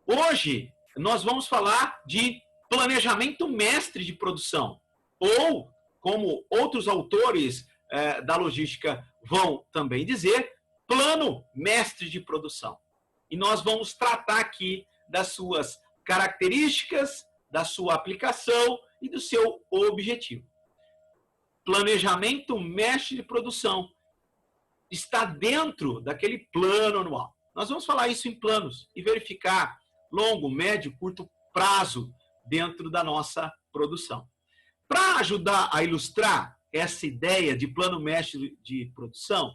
Hoje, nós vamos falar de planejamento mestre de produção, ou, como outros autores da logística vão também dizer, plano mestre de produção. E nós vamos tratar aqui das suas características, da sua aplicação e do seu objetivo. Planejamento mestre de produção está dentro daquele plano anual. Nós vamos falar isso em planos e verificar longo, médio, curto prazo dentro da nossa produção. Para ajudar a ilustrar essa ideia de plano mestre de produção,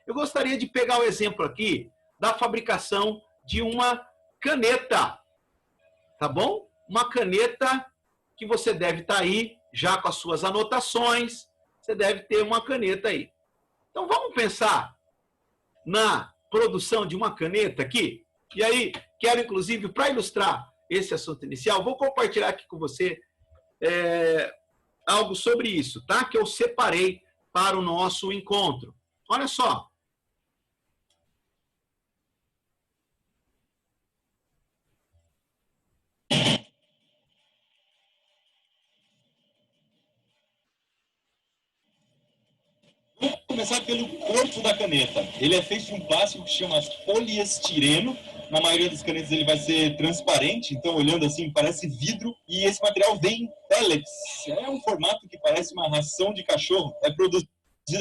eu gostaria de pegar o exemplo aqui da fabricação de uma caneta, tá bom? Uma caneta que você deve estar aí já com as suas anotações, você deve ter uma caneta aí. Então vamos pensar na produção de uma caneta aqui. E aí, quero inclusive, para ilustrar esse assunto inicial, vou compartilhar aqui com você algo sobre isso, tá? Que eu separei para o nosso encontro. Olha só. Vamos começar pelo corpo da caneta. Ele é feito de um plástico que chama poliestireno. Na maioria das canetas ele vai ser transparente, então olhando assim parece vidro. E esse material vem em pellets. É um formato que parece uma ração de cachorro. É produzido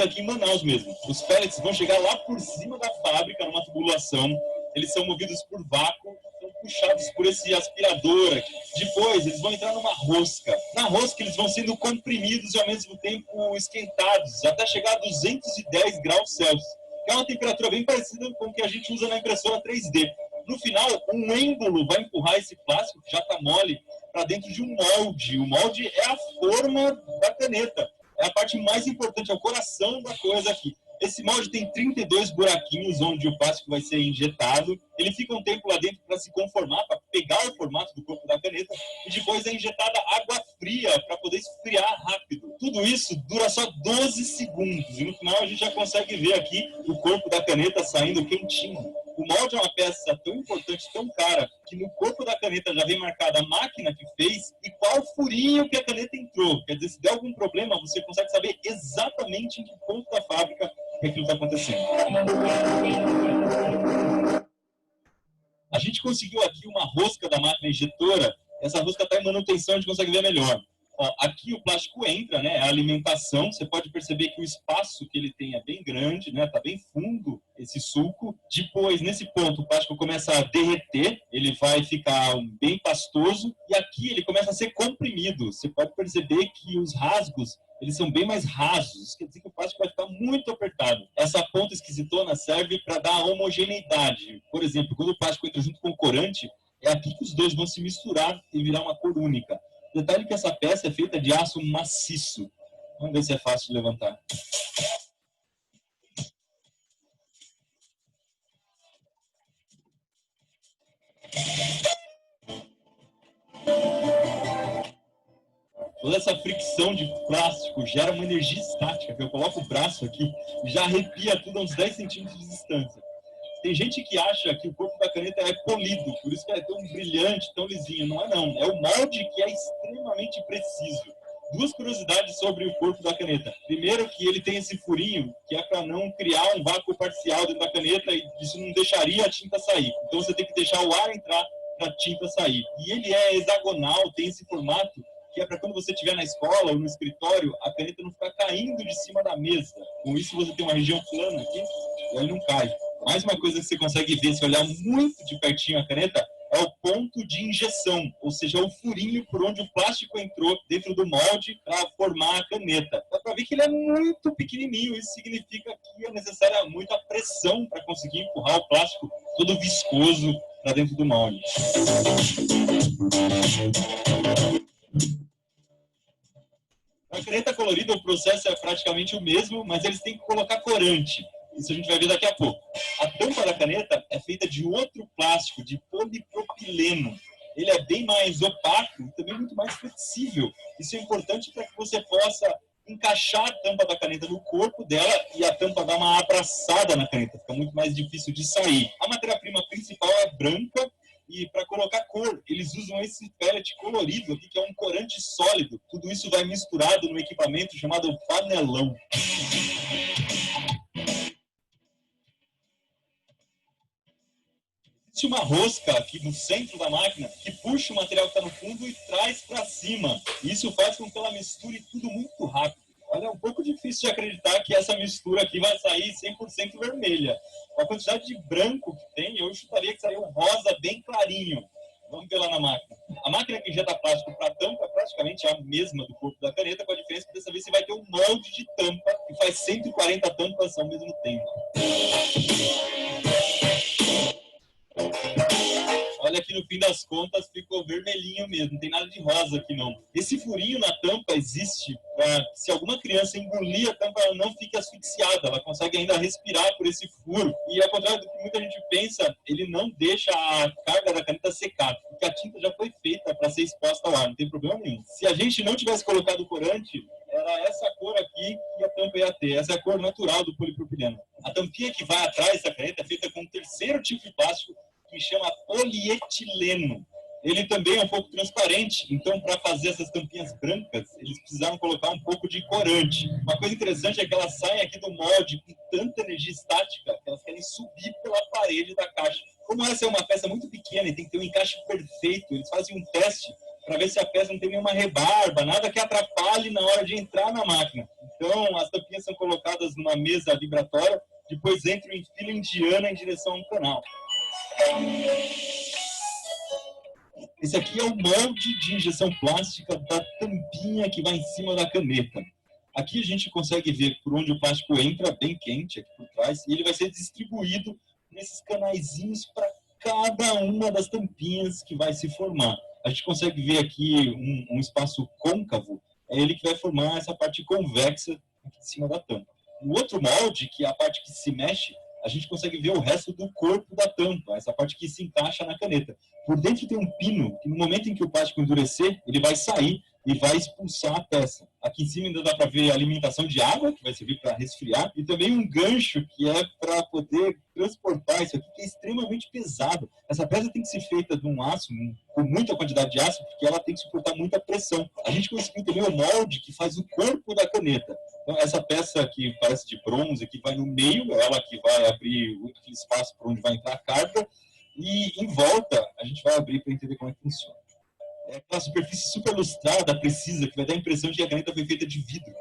aqui em Manaus mesmo. Os pellets vão chegar lá por cima da fábrica numa tubulação. Eles são movidos por vácuo, são puxados por esse aspirador aqui. Depois eles vão entrar numa rosca. Na rosca eles vão sendo comprimidos e ao mesmo tempo esquentados, até chegar a 210 graus Celsius, que é uma temperatura bem parecida com o que a gente usa na impressora 3D. No final, um êmbolo vai empurrar esse plástico, que já está mole, para dentro de um molde. O molde é a forma da caneta. É a parte mais importante, é o coração da coisa aqui. Esse molde tem 32 buraquinhos onde o plástico vai ser injetado. Ele fica um tempo lá dentro para se conformar, para pegar o formato do corpo da caneta. E depois é injetada água fria para poder esfriar rápido. Tudo isso dura só 12 segundos. E no final a gente já consegue ver aqui o corpo da caneta saindo quentinho. O molde é uma peça tão importante, tão cara, que no corpo da caneta já vem marcada a máquina que fez e qual furinho que a caneta entrou. Quer dizer, se der algum problema, você consegue saber exatamente em que ponto da fábrica que aquilo está acontecendo. A gente conseguiu aqui uma rosca da máquina injetora. Essa rosca está em manutenção, a gente consegue ver melhor. Ó, aqui o plástico entra, né? É a alimentação. Você pode perceber que o espaço que ele tem é bem grande, né? Tá bem fundo esse suco. Depois, nesse ponto, o plástico começa a derreter. Ele vai ficar bem pastoso. E aqui ele começa a ser comprimido. Você pode perceber que os rasgos eles são bem mais rasos. Quer dizer que o plástico vai ficar muito apertado. Essa ponta esquisitona serve para dar homogeneidade. Por exemplo, quando o plástico entra junto com o corante, é aqui que os dois vão se misturar e virar uma cor única. Detalhe que essa peça é feita de aço maciço. Vamos ver se é fácil de levantar. Toda essa fricção de plástico gera uma energia estática, que eu coloco o braço aqui e já arrepia tudo a uns 10 centímetros de distância. Tem gente que acha que o corpo da caneta é polido, por isso que ela é tão brilhante, tão lisinha. Não é não, é o molde que é extremamente preciso. Duas curiosidades sobre o corpo da caneta. Primeiro, que ele tem esse furinho, que é para não criar um vácuo parcial dentro da caneta e isso não deixaria a tinta sair. Então você tem que deixar o ar entrar para a tinta sair. E ele é hexagonal, tem esse formato que é para quando você estiver na escola ou no escritório, a caneta não ficar caindo de cima da mesa. Com isso você tem uma região plana aqui e aí não cai. Mais uma coisa que você consegue ver se olhar muito de pertinho a caneta é o ponto de injeção, ou seja, o furinho por onde o plástico entrou dentro do molde para formar a caneta. Dá para ver que ele é muito pequenininho, isso significa que é necessária muita pressão para conseguir empurrar o plástico todo viscoso para dentro do molde. Para a caneta colorida, o processo é praticamente o mesmo, mas eles têm que colocar corante. Isso a gente vai ver daqui a pouco. A tampa da caneta é feita de outro plástico, de polipropileno. Ele é bem mais opaco e também muito mais flexível. Isso é importante para que você possa encaixar a tampa da caneta no corpo dela e a tampa dar uma abraçada na caneta. Fica muito mais difícil de sair. A matéria-prima principal é branca E para colocar cor, eles usam esse pellet colorido aqui, que é um corante sólido. Tudo isso vai misturado num equipamento chamado panelão. Existe uma rosca aqui no centro da máquina que puxa o material que está no fundo e traz para cima. Isso faz com que ela misture tudo muito rápido. Olha, é um pouco difícil de acreditar que essa mistura aqui vai sair 100% vermelha. Com a quantidade de branco que tem, eu chutaria que saiu um rosa bem clarinho. Vamos ver lá na máquina. A máquina que injeta plástico para tampa é praticamente a mesma do corpo da caneta, com a diferença que dessa vez você vai ter um molde de tampa que faz 140 tampas ao mesmo tempo. Olha que no fim das contas ficou vermelhinho mesmo, não tem nada de rosa aqui não. Esse furinho na tampa existe para se alguma criança engolir a tampa, ela não fique asfixiada, ela consegue ainda respirar por esse furo. E ao contrário do que muita gente pensa, ele não deixa a carga da caneta secar, porque a tinta já foi feita para ser exposta ao ar, não tem problema nenhum. Se a gente não tivesse colocado o corante, era essa cor aqui que a tampa ia ter. Essa é a cor natural do polipropileno. A tampinha que vai atrás dessa caneta é feita com um terceiro tipo de plástico que chama polietileno. Ele também é um pouco transparente, então para fazer essas tampinhas brancas, eles precisaram colocar um pouco de corante. Uma coisa interessante é que elas saem aqui do molde com tanta energia estática que elas querem subir pela parede da caixa. Como essa é uma peça muito pequena e tem que ter um encaixe perfeito, eles fazem um teste para ver se a peça não tem nenhuma rebarba, nada que atrapalhe na hora de entrar na máquina. Então, as tampinhas são colocadas numa mesa vibratória, depois entram em fila indiana em direção a um canal. Esse aqui é o molde de injeção plástica da tampinha que vai em cima da caneta. Aqui a gente consegue ver por onde o plástico entra, bem quente, aqui por trás, e ele vai ser distribuído nesses canaizinhos para cada uma das tampinhas que vai se formar. A gente consegue ver aqui um espaço côncavo, é ele que vai formar essa parte convexa aqui em cima da tampa. O outro molde, que é a parte que se mexe, a gente consegue ver o resto do corpo da tampa, essa parte que se encaixa na caneta. Por dentro tem um pino, que no momento em que o plástico endurecer, ele vai sair e vai expulsar a peça. Aqui em cima ainda dá para ver a alimentação de água, que vai servir para resfriar, e também um gancho, que é para poder transportar isso aqui, que é extremamente pesado. Essa peça tem que ser feita de um aço, com muita quantidade de aço, porque ela tem que suportar muita pressão. A gente conseguiu também o molde que faz o corpo da caneta. Então, essa peça que parece de bronze, que vai no meio, ela que vai abrir aquele espaço por onde vai entrar a carga, e em volta a gente vai abrir para entender como é que funciona. É aquela superfície super lustrada, precisa, que vai dar a impressão de que a caneta foi feita de vidro.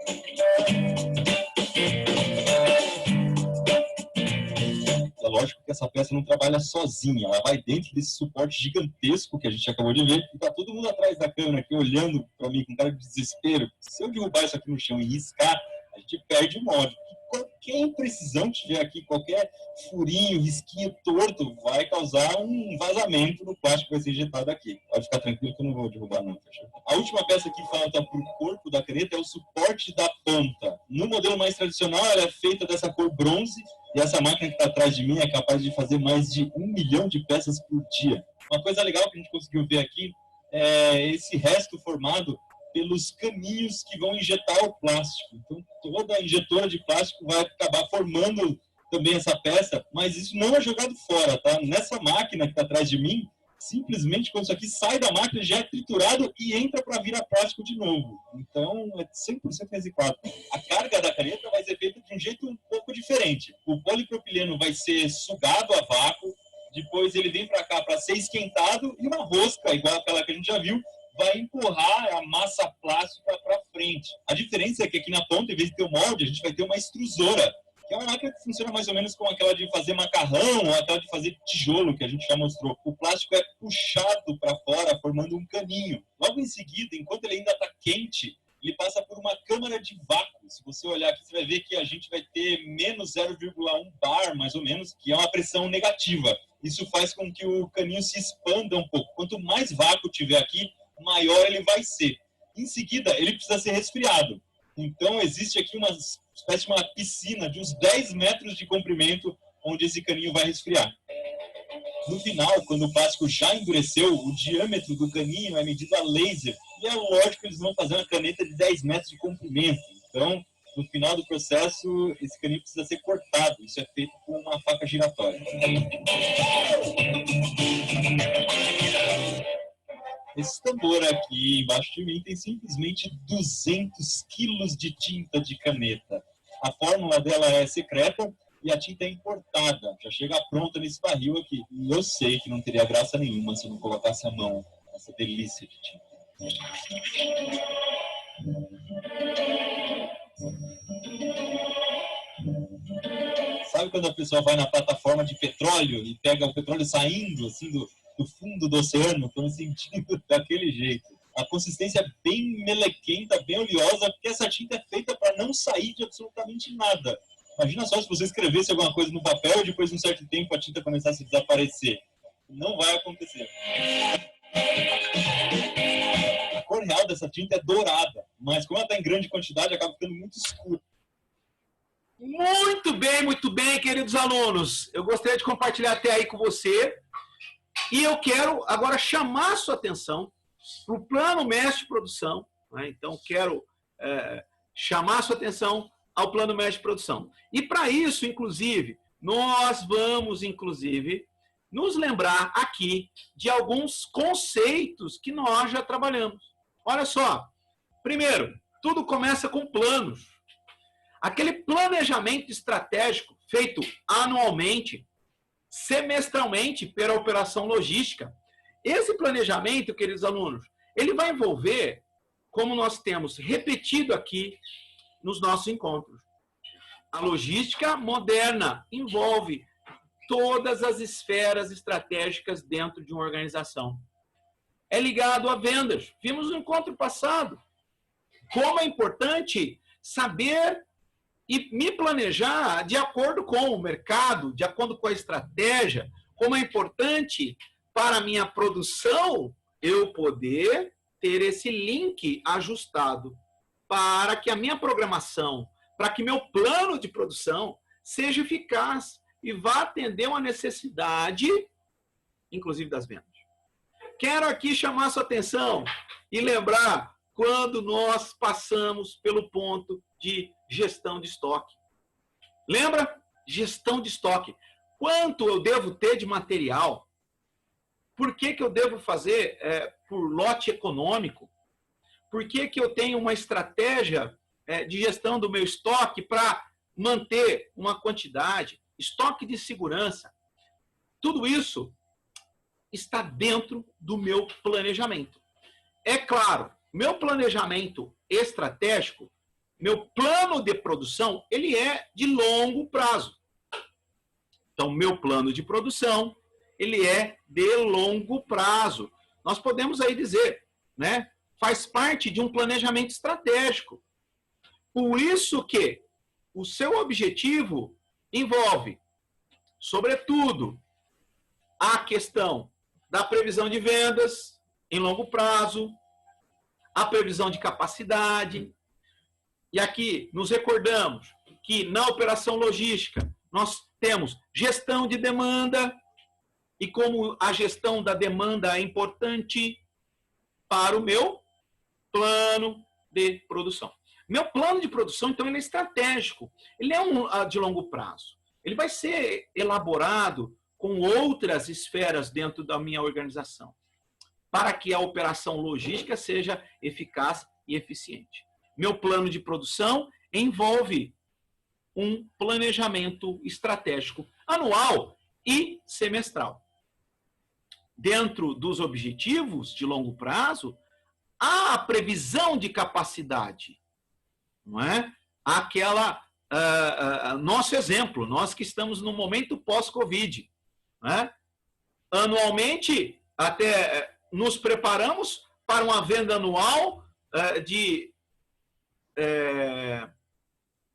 É lógico que essa peça não trabalha sozinha, ela vai dentro desse suporte gigantesco que a gente acabou de ver, e tá todo mundo atrás da câmera aqui olhando para mim com cara de desespero. Se eu derrubar isso aqui no chão e riscar, a gente perde o molde. Qualquer imprecisão que tiver aqui, qualquer furinho, risquinho torto, vai causar um vazamento no plástico que vai ser injetado aqui. Pode ficar tranquilo que eu não vou derrubar não, fechou? A última peça que falta para o corpo da caneta é o suporte da ponta. No modelo mais tradicional, ela é feita dessa cor bronze, e essa máquina que está atrás de mim é capaz de fazer mais de 1 milhão de peças por dia. Uma coisa legal que a gente conseguiu ver aqui é esse resto formado pelos caninhos que vão injetar o plástico. Então, toda injetora de plástico vai acabar formando também essa peça, mas isso não é jogado fora, tá? Nessa máquina que está atrás de mim, simplesmente quando isso aqui sai da máquina, já é triturado e entra para virar plástico de novo. Então, é 100% reciclado. A carga da caneta vai ser feita de um jeito um pouco diferente. O polipropileno vai ser sugado a vácuo, depois ele vem para cá para ser esquentado, e uma rosca, igual aquela que a gente já viu, vai empurrar a massa plástica para frente. A diferença é que aqui na ponta, em vez de ter o molde, a gente vai ter uma extrusora, que é uma máquina que funciona mais ou menos como aquela de fazer macarrão ou aquela de fazer tijolo, que a gente já mostrou. O plástico é puxado para fora, formando um caninho. Logo em seguida, enquanto ele ainda está quente, ele passa por uma câmara de vácuo. Se você olhar aqui, você vai ver que a gente vai ter menos 0,1 bar, mais ou menos, que é uma pressão negativa. Isso faz com que o caninho se expanda um pouco. Quanto mais vácuo tiver aqui, maior ele vai ser. Em seguida, ele precisa ser resfriado. Então, existe aqui uma espécie de uma piscina de uns 10 metros de comprimento, onde esse caninho vai resfriar. No final, quando o plástico já endureceu, o diâmetro do caninho é medido a laser. E é lógico que eles vão fazer uma caneta de 10 metros de comprimento. Então, no final do processo, esse caninho precisa ser cortado. Isso é feito com uma faca giratória. Esse tambor aqui embaixo de mim tem simplesmente 200 quilos de tinta de caneta. A fórmula dela é secreta e a tinta é importada. Já chega pronta nesse barril aqui. E eu sei que não teria graça nenhuma se eu não colocasse a mão nessa delícia de tinta. Sabe quando a pessoa vai na plataforma de petróleo e pega o petróleo saindo assim do fundo do oceano? Estou me sentindo daquele jeito. A consistência é bem melequenta, bem oleosa, porque essa tinta é feita para não sair de absolutamente nada. Imagina só se você escrevesse alguma coisa no papel e depois de um certo tempo a tinta começasse a desaparecer. Não vai acontecer. A cor real dessa tinta é dourada, mas como ela está em grande quantidade, acaba ficando muito escura. Muito bem, queridos alunos. Eu gostaria de compartilhar até aí com você. E eu quero agora chamar a sua atenção para o plano mestre de produção. Né? Então, quero chamar a sua atenção ao plano mestre de produção. E para isso, inclusive, nós vamos, inclusive, nos lembrar aqui de alguns conceitos que nós já trabalhamos. Olha só. Primeiro, tudo começa com planos. Aquele planejamento estratégico feito anualmente, semestralmente pela operação logística. Esse planejamento, queridos alunos, ele vai envolver, como nós temos repetido aqui nos nossos encontros, a logística moderna envolve todas as esferas estratégicas dentro de uma organização. É ligado a vendas. Vimos no encontro passado como é importante saber e me planejar de acordo com o mercado, de acordo com a estratégia, como é importante para a minha produção eu poder ter esse link ajustado para que a minha programação, para que meu plano de produção seja eficaz e vá atender uma necessidade, inclusive das vendas. Quero aqui chamar a sua atenção e lembrar quando nós passamos pelo ponto de gestão de estoque. Lembra? Gestão de estoque. Quanto eu devo ter de material? Por que eu devo fazer por lote econômico? Por que eu tenho uma estratégia de gestão do meu estoque para manter uma quantidade? Estoque de segurança. Tudo isso está dentro do meu planejamento. É claro, meu planejamento estratégico, meu plano de produção, ele é de longo prazo. Então, meu plano de produção, ele é de longo prazo. Nós podemos aí dizer, né? Faz parte de um planejamento estratégico. Por isso que o seu objetivo envolve, sobretudo, a questão da previsão de vendas em longo prazo, a previsão de capacidade. E aqui nos recordamos que na operação logística nós temos gestão de demanda e como a gestão da demanda é importante para o meu plano de produção. Meu plano de produção, então, ele é estratégico. Ele é de longo prazo. Ele vai ser elaborado com outras esferas dentro da minha organização, para que a operação logística seja eficaz e eficiente. Meu plano de produção envolve um planejamento estratégico anual e semestral. Dentro dos objetivos de longo prazo, há a previsão de capacidade, não é? Aquela, nosso exemplo, nós que estamos no momento pós-Covid, né? Anualmente, até nos preparamos para uma venda anual de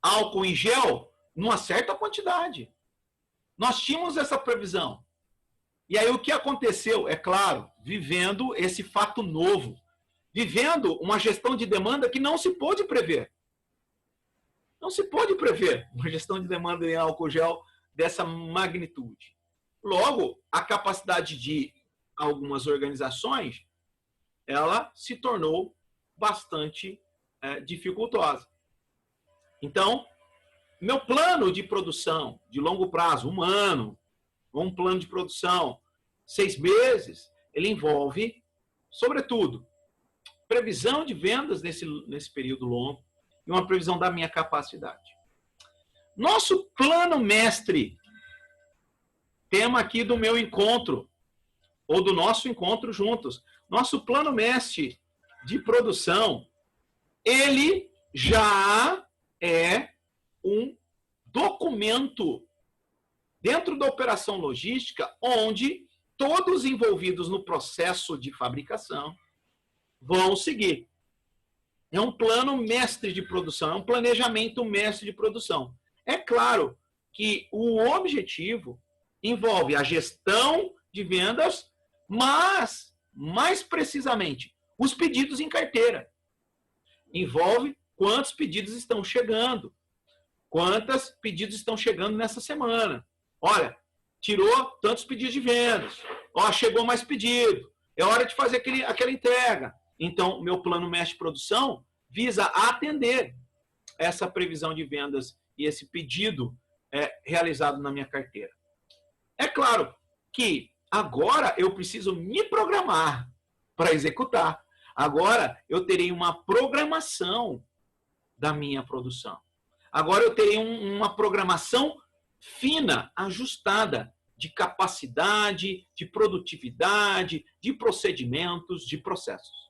álcool em gel numa certa quantidade. Nós tínhamos essa previsão. E aí o que aconteceu? É claro, vivendo esse fato novo, vivendo uma gestão de demanda que não se pôde prever. Não se pôde prever uma gestão de demanda em álcool gel dessa magnitude. Logo, a capacidade de algumas organizações, ela se tornou bastante dificultosa. Então, meu plano de produção de longo prazo, 1 ano, ou um plano de produção 6 meses, ele envolve, sobretudo, previsão de vendas nesse período longo e uma previsão da minha capacidade. Nosso plano mestre, tema aqui do meu encontro, ou do nosso encontro juntos, nosso plano mestre de produção, ele já é um documento dentro da operação logística, onde todos os envolvidos no processo de fabricação vão seguir. É um plano mestre de produção, é um planejamento mestre de produção. É claro que o objetivo envolve a gestão de vendas, mas, mais precisamente, os pedidos em carteira. Envolve quantos pedidos estão chegando, quantos pedidos estão chegando nessa semana. Olha, tirou tantos pedidos de vendas. Ó, chegou mais pedido. É hora de fazer aquela entrega. Então, meu plano mestre de produção visa atender essa previsão de vendas e esse pedido realizado na minha carteira. É claro que agora eu preciso me programar para executar. Agora eu terei uma programação da minha produção. Agora eu terei uma programação fina, ajustada, de capacidade, de produtividade, de procedimentos, de processos.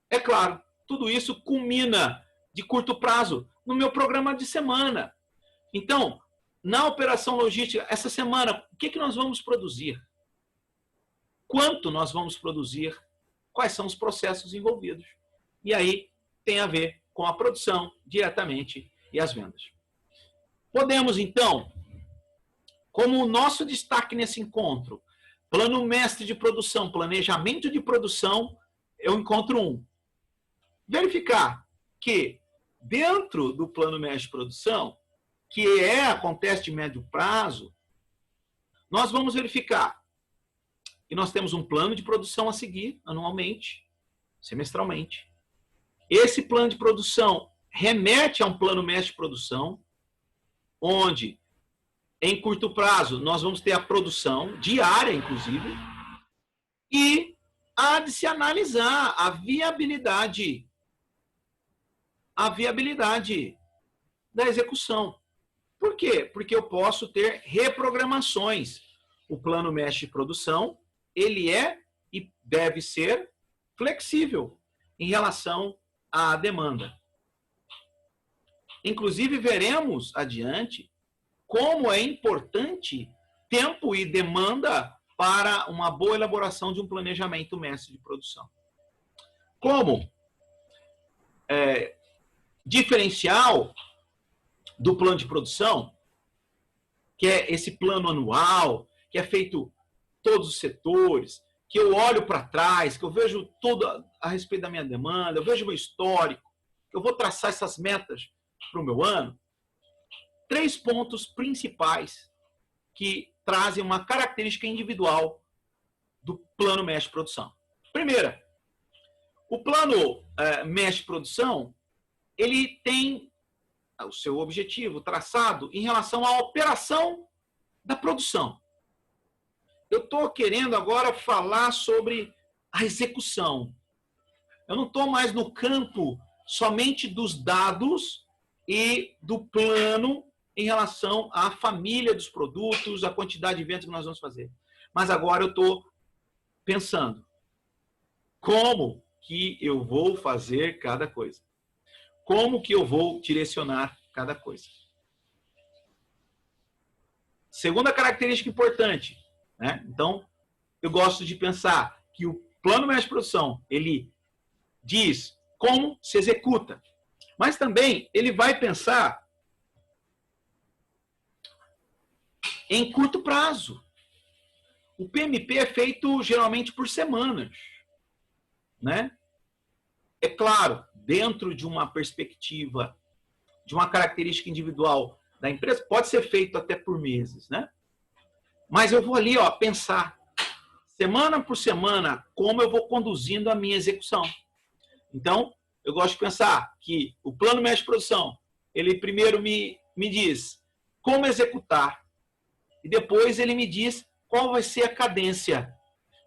É claro, tudo isso culmina de curto prazo no meu programa de semana. Então, na operação logística, essa semana, o que nós vamos produzir? Quanto nós vamos produzir? Quais são os processos envolvidos? E aí tem a ver com a produção diretamente e as vendas. Podemos, então, como o nosso destaque nesse encontro, plano mestre de produção, planejamento de produção, eu encontro 1. Verificar que dentro do plano mestre de produção, que acontece de médio prazo, nós vamos verificar que nós temos um plano de produção a seguir anualmente, semestralmente. Esse plano de produção remete a um plano mestre de produção, onde, em curto prazo, nós vamos ter a produção diária, inclusive, e há de se analisar a viabilidade da execução. Por quê? Porque eu posso ter reprogramações. O plano mestre de produção, ele é e deve ser flexível em relação à demanda. Inclusive, veremos adiante como é importante tempo e demanda para uma boa elaboração de um planejamento mestre de produção. Como diferencial do plano de produção, que é esse plano anual, que é feito todos os setores, que eu olho para trás, que eu vejo tudo a respeito da minha demanda, eu vejo o meu histórico, que eu vou traçar essas metas para o meu ano. 3 pontos principais que trazem uma característica individual do plano mestre de produção. Primeira, o plano mestre de produção, ele tem o seu objetivo traçado em relação à operação da produção. Eu estou querendo agora falar sobre a execução. Eu não estou mais no campo somente dos dados e do plano em relação à família dos produtos, a quantidade de vendas que nós vamos fazer. Mas agora eu estou pensando como que eu vou fazer cada coisa. Como que eu vou direcionar cada coisa. Segunda característica importante, né? Então, eu gosto de pensar que o plano mestre de produção, ele diz como se executa, mas também ele vai pensar em curto prazo. O PMP é feito geralmente por semanas, né? É claro, dentro de uma perspectiva, de uma característica individual da empresa, pode ser feito até por meses, né? Mas eu vou ali, ó, pensar, semana por semana, como eu vou conduzindo a minha execução. Então, eu gosto de pensar que o plano mestre de produção, ele primeiro me diz como executar, e depois ele me diz qual vai ser a cadência,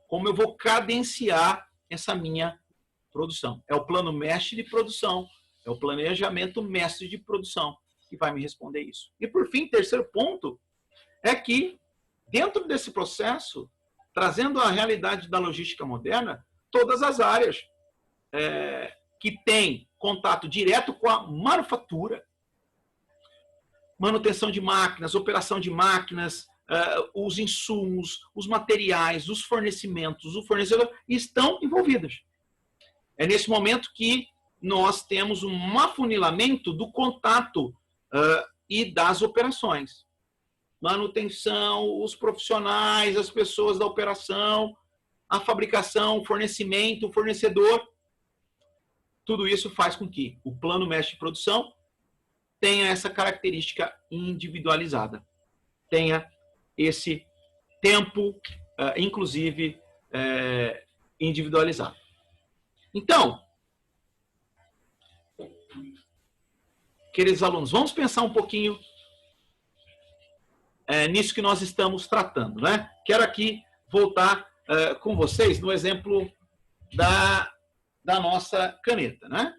como eu vou cadenciar essa minha produção. É o plano mestre de produção, é o planejamento mestre de produção que vai me responder isso. E por fim, terceiro ponto, é que dentro desse processo, trazendo a realidade da logística moderna, todas as áreas que têm contato direto com a manufatura, manutenção de máquinas, operação de máquinas, os insumos, os materiais, os fornecimentos, o fornecedor, estão envolvidas. É nesse momento que nós temos um afunilamento do contato e das operações. Manutenção, os profissionais, as pessoas da operação, a fabricação, o fornecimento, o fornecedor. Tudo isso faz com que o plano mestre de produção tenha essa característica individualizada. Tenha esse tempo, inclusive, individualizado. Então, queridos alunos, vamos pensar um pouquinho nisso que nós estamos tratando, né? Quero aqui voltar com vocês no exemplo da nossa caneta, né?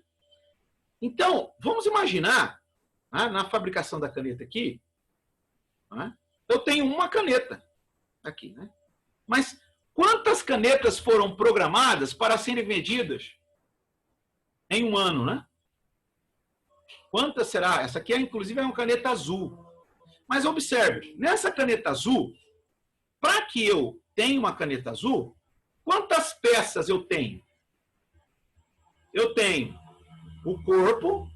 Então, vamos imaginar, né, na fabricação da caneta aqui, né, eu tenho uma caneta aqui, né? Mas quantas canetas foram programadas para serem vendidas em um ano, né? Quantas será? Essa aqui, inclusive, é uma caneta azul. Mas observe, nessa caneta azul, para que eu tenha uma caneta azul, quantas peças eu tenho? Eu tenho o corpo,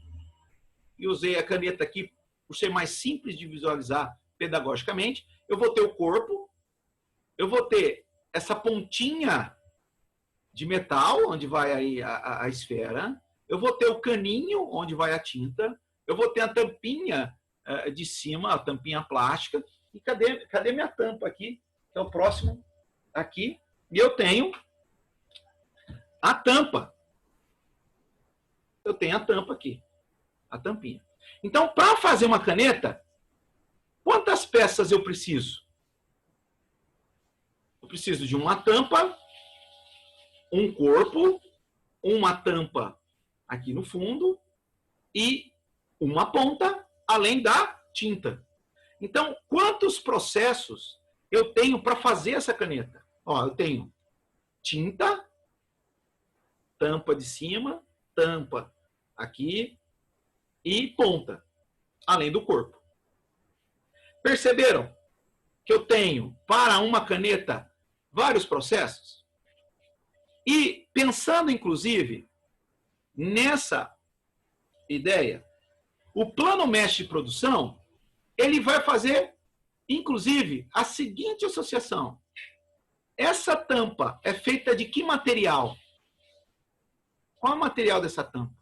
e usei a caneta aqui por ser mais simples de visualizar pedagogicamente. Eu vou ter o corpo, eu vou ter essa pontinha de metal, onde vai aí a esfera, eu vou ter o caninho, onde vai a tinta, eu vou ter a tampinha de cima, a tampinha plástica, e cadê minha tampa aqui? Que é o próximo aqui, e eu tenho a tampa. Eu tenho a tampa aqui, a tampinha. Então, para fazer uma caneta, quantas peças eu preciso? Eu preciso de uma tampa, um corpo, uma tampa aqui no fundo e uma ponta, além da tinta. Então, quantos processos eu tenho para fazer essa caneta? Ó, eu tenho tinta, tampa de cima, tampa aqui e ponta, além do corpo. Perceberam que eu tenho, para uma caneta, vários processos? E pensando, inclusive, nessa ideia, o plano mestre de produção, ele vai fazer, inclusive, a seguinte associação. Essa tampa é feita de que material? Qual é o material dessa tampa?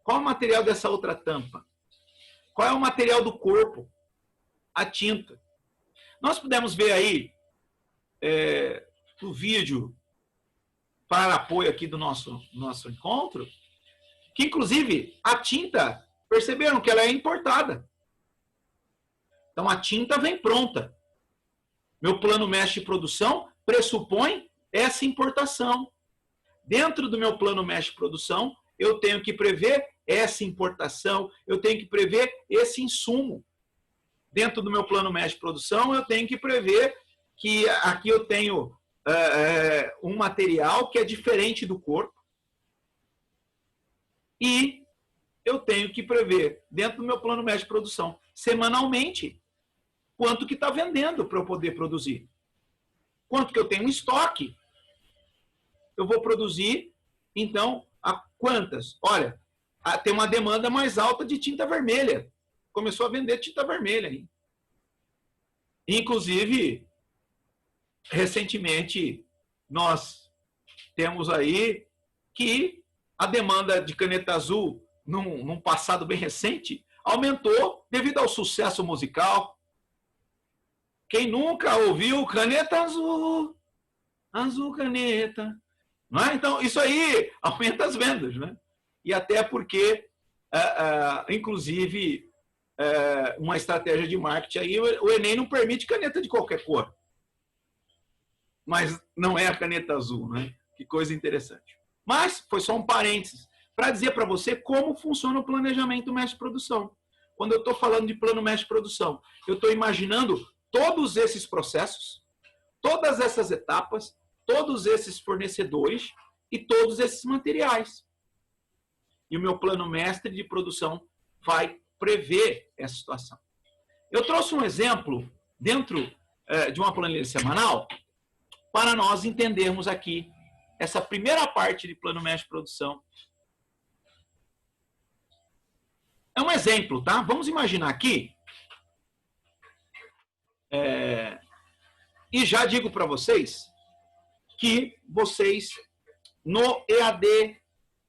Qual é o material dessa outra tampa? Qual é o material do corpo? A tinta. Nós pudemos ver aí no vídeo para apoio aqui do nosso encontro, que inclusive a tinta, perceberam que ela é importada. Então a tinta vem pronta. Meu plano mestre de produção pressupõe essa importação. Dentro do meu plano mestre de produção, eu tenho que prever essa importação, eu tenho que prever esse insumo. Dentro do meu plano mestre de produção, eu tenho que prever que aqui eu tenho um material que é diferente do corpo. E eu tenho que prever, dentro do meu plano mestre de produção, semanalmente, quanto que está vendendo para eu poder produzir. Quanto que eu tenho em estoque. Eu vou produzir, então, a quantas? Olha, tem uma demanda mais alta de tinta vermelha. Começou a vender tinta vermelha. Hein? Inclusive, recentemente, nós temos aí que a demanda de caneta azul, num passado bem recente, aumentou devido ao sucesso musical. Quem nunca ouviu caneta azul, azul caneta? Não é? Então, isso aí aumenta as vendas. Né? E até porque inclusive, uma estratégia de marketing aí. O Enem não permite caneta de qualquer cor. Mas não é a caneta azul, né? Que coisa interessante. Mas foi só um parênteses para dizer para você como funciona o planejamento mestre-produção. Quando eu estou falando de plano mestre-produção, eu estou imaginando todos esses processos, todas essas etapas, todos esses fornecedores e todos esses materiais. E o meu plano mestre de produção vai prever essa situação. Eu trouxe um exemplo dentro de uma planilha semanal para nós entendermos aqui essa primeira parte de plano mestre de produção. É um exemplo, tá? Vamos imaginar aqui. E já digo para vocês que vocês, no EAD,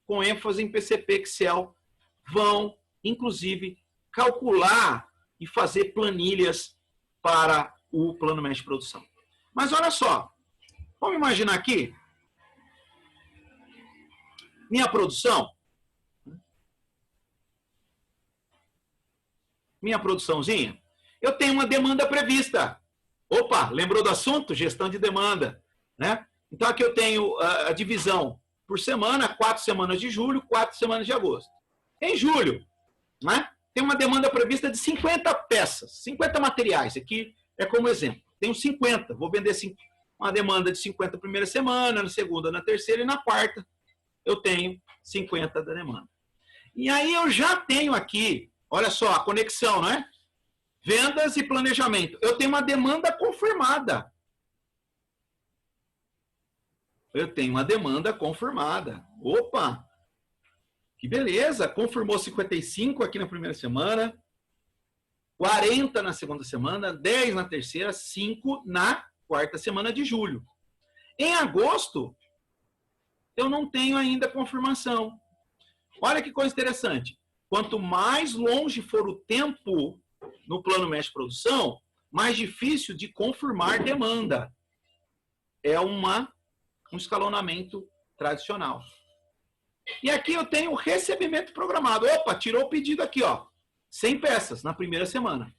com ênfase em PCP Excel, vão, inclusive, calcular e fazer planilhas para o plano mestre de produção. Mas olha só, vamos imaginar aqui, minha produção, minha produçãozinha, eu tenho uma demanda prevista. Opa, lembrou do assunto? Gestão de demanda, né? Então aqui eu tenho a divisão por semana, 4 semanas de julho, 4 semanas de agosto. Em julho, né, tem uma demanda prevista de 50 peças, 50 materiais. Aqui é como exemplo. Tenho 50, vou vender uma demanda de 50 na primeira semana, na segunda, na terceira e na quarta eu tenho 50 da demanda. E aí eu já tenho aqui, olha só, a conexão, não é? Vendas e planejamento. Eu tenho uma demanda confirmada. Eu tenho uma demanda confirmada. Opa! Que beleza! Confirmou 55 aqui na primeira semana, 40 na segunda semana, 10 na terceira, 5 na quarta semana de julho. Em agosto, eu não tenho ainda confirmação. Olha que coisa interessante. Quanto mais longe for o tempo no plano mestre de produção, mais difícil de confirmar demanda. É um escalonamento tradicional. E aqui eu tenho o recebimento programado. Opa, tirou o pedido aqui, ó. 100 peças na primeira semana.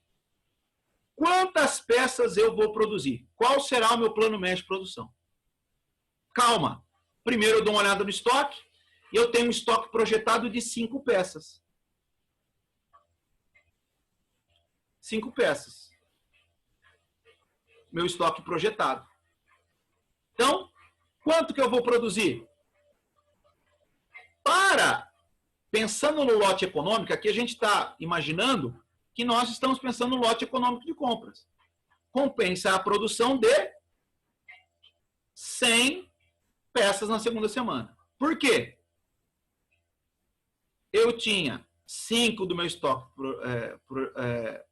Quantas peças eu vou produzir? Qual será o meu plano mestre de produção? Calma. Primeiro eu dou uma olhada no estoque. E eu tenho um estoque projetado de 5 peças. 5 peças. Meu estoque projetado. Então, quanto que eu vou produzir? Pensando no lote econômico, aqui a gente está imaginando que nós estamos pensando no lote econômico de compras. Compensa a produção de 100 peças na segunda semana. Por quê? Eu tinha 5 do meu estoque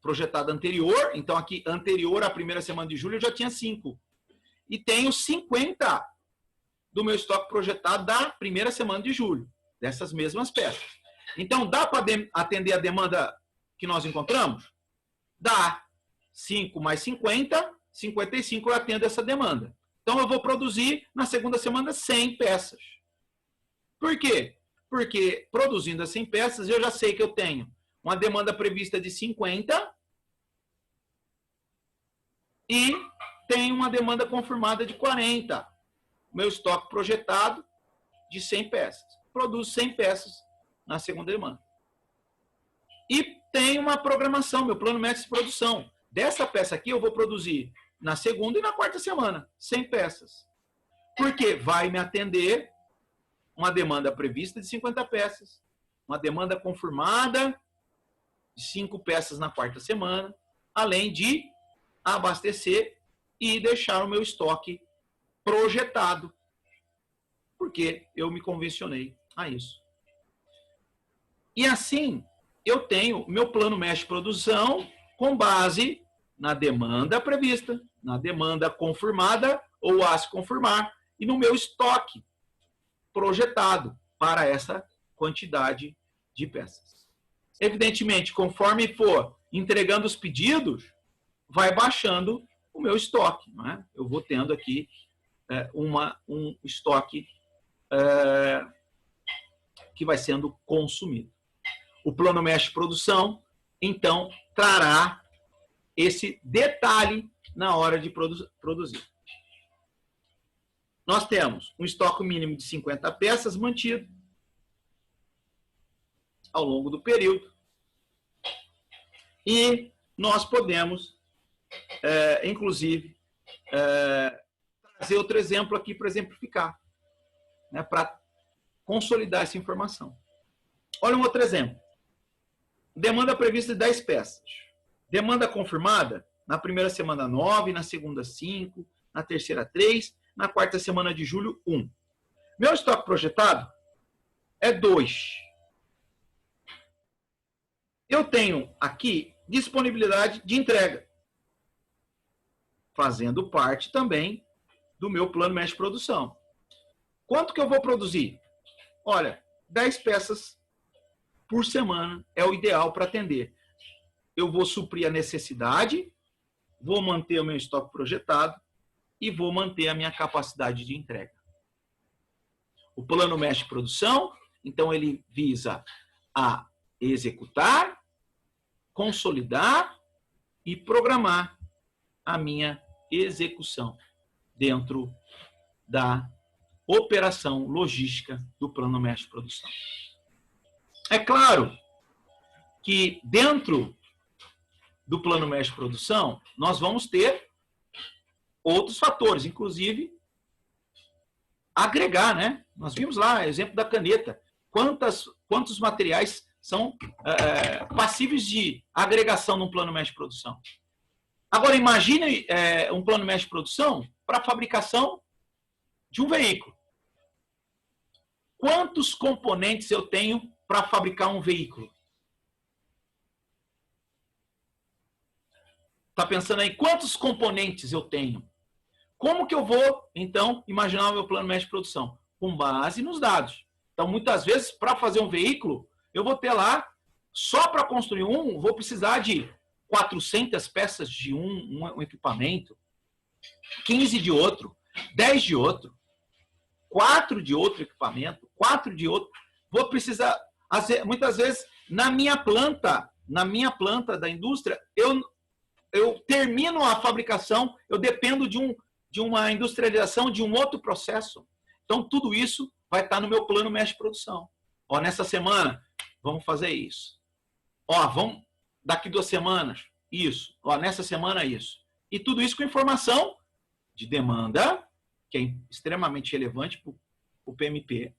projetado anterior, então aqui anterior à primeira semana de julho eu já tinha 5. E tenho 50 do meu estoque projetado da primeira semana de julho, dessas mesmas peças. Então, dá para atender a demanda que nós encontramos? Dá. 5 mais 50, 55 eu atendo essa demanda. Então, eu vou produzir na segunda semana 100 peças. Por quê? Porque produzindo as 100 peças, eu já sei que eu tenho uma demanda prevista de 50 e tenho uma demanda confirmada de 40. Meu estoque projetado de 100 peças. Produzo 100 peças na segunda demanda. E tem uma programação, meu plano mestre de produção. Dessa peça aqui eu vou produzir na segunda e na quarta semana, 100 peças. Porque vai me atender uma demanda prevista de 50 peças, uma demanda confirmada de 5 peças na quarta semana, além de abastecer e deixar o meu estoque projetado, porque eu me convencionei a isso. E assim, eu tenho meu plano mestre de produção com base na demanda prevista, na demanda confirmada ou a se confirmar, e no meu estoque projetado para essa quantidade de peças. Evidentemente, conforme for entregando os pedidos, vai baixando o meu estoque. Não é? Eu vou tendo aqui um estoque que vai sendo consumido. O plano mestre produção, então, trará esse detalhe na hora de produzir. Nós temos um estoque mínimo de 50 peças mantido ao longo do período. E nós podemos, inclusive, trazer outro exemplo aqui para exemplificar, né, para consolidar essa informação. Olha um outro exemplo. Demanda prevista de 10 peças. Demanda confirmada na primeira semana 9, na segunda 5, na terceira 3, na quarta semana de julho 1. Meu estoque projetado é 2. Eu tenho aqui disponibilidade de entrega, fazendo parte também do meu plano mestre de produção. Quanto que eu vou produzir? Olha, 10 peças por semana é o ideal para atender. Eu vou suprir a necessidade, vou manter o meu estoque projetado e vou manter a minha capacidade de entrega. O plano mestre de produção, então, ele visa a executar, consolidar e programar a minha execução dentro da operação logística do plano mestre de produção. É claro que dentro do plano mestre de produção, nós vamos ter outros fatores, inclusive agregar, né? Nós vimos lá, exemplo da caneta. Quantos materiais são passíveis de agregação num plano mestre de produção? Agora, imagine um plano mestre de produção para a fabricação de um veículo. Quantos componentes eu tenho para fabricar um veículo? Está pensando aí, quantos componentes eu tenho? Como que eu vou, então, imaginar o meu plano mestre de produção? Com base nos dados. Então, muitas vezes, para fazer um veículo, eu vou ter lá, só para construir um, vou precisar de 400 peças de um equipamento, 15 de outro, 10 de outro, 4 de outro equipamento, 4 de outro. Vou precisar, muitas vezes, na minha planta da indústria, eu termino a fabricação, eu dependo de uma industrialização de um outro processo. Então, tudo isso vai estar no meu plano mestre de produção. Ó, nessa semana, vamos fazer isso. Ó, vamos, daqui 2 semanas, isso. Ó, nessa semana, isso. E tudo isso com informação de demanda, que é extremamente relevante para o PMP,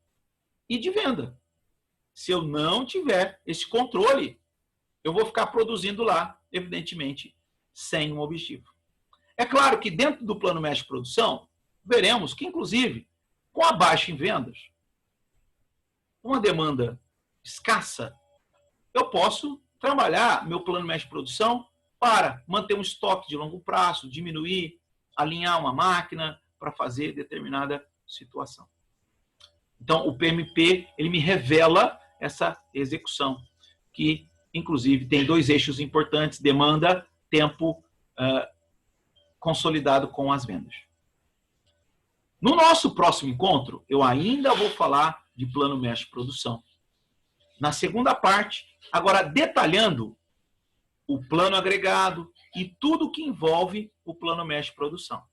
e de venda. Se eu não tiver esse controle, eu vou ficar produzindo lá, evidentemente, sem um objetivo. É claro que dentro do plano mestre de produção, veremos que, inclusive, com a baixa em vendas, uma demanda escassa, eu posso trabalhar meu plano mestre de produção para manter um estoque de longo prazo, diminuir, alinhar uma máquina para fazer determinada situação. Então, o PMP, ele me revela essa execução, que, inclusive, tem 2 eixos importantes, demanda, tempo consolidado com as vendas. No nosso próximo encontro, eu ainda vou falar de plano mestre de produção. Na segunda parte, agora detalhando o plano agregado e tudo que envolve o plano mestre de produção.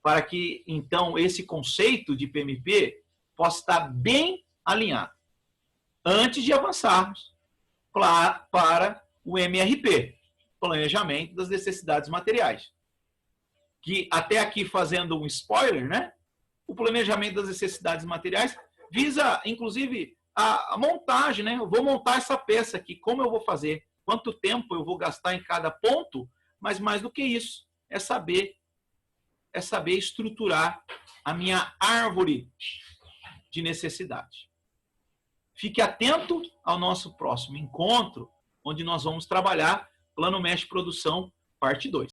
Para que, então, esse conceito de PMP possa estar bem alinhado antes de avançarmos para o MRP, Planejamento das Necessidades Materiais. Que até aqui, fazendo um spoiler, né? O planejamento das necessidades materiais visa, inclusive, a montagem, né? Eu vou montar essa peça aqui, como eu vou fazer, quanto tempo eu vou gastar em cada ponto, mas mais do que isso, é saber estruturar a minha árvore de necessidade. Fique atento ao nosso próximo encontro, onde nós vamos trabalhar Plano Mestre Produção, parte 2.